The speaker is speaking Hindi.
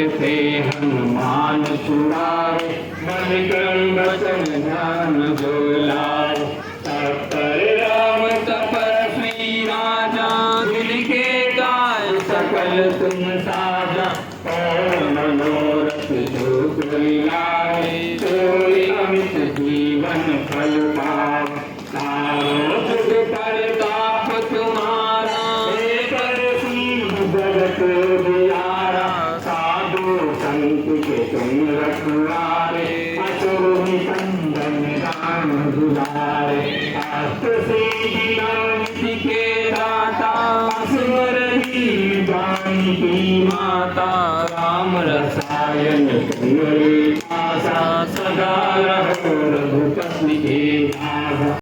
से हनुमान छुड़ाए, मन कर्म वचन ध्यान जो लाए। तब पर राम तपस्वी राजा, जिनके काय सकल तुम साजा। और मनोरथ जो कोई लाए, सोई अमित जीवन फल पावे। तारो जुग परताप तुम्हारा, एक सिंह जगत दियारा। साधु संत के तुम रखवारे, असुर निकंदन राम दुलारे। अष्ट सिद्धि नव निधि के दाता, असुर ही जानकी माता। राम रसायन तुम्हारी आशा, सदा रहो रघुपति के दासा।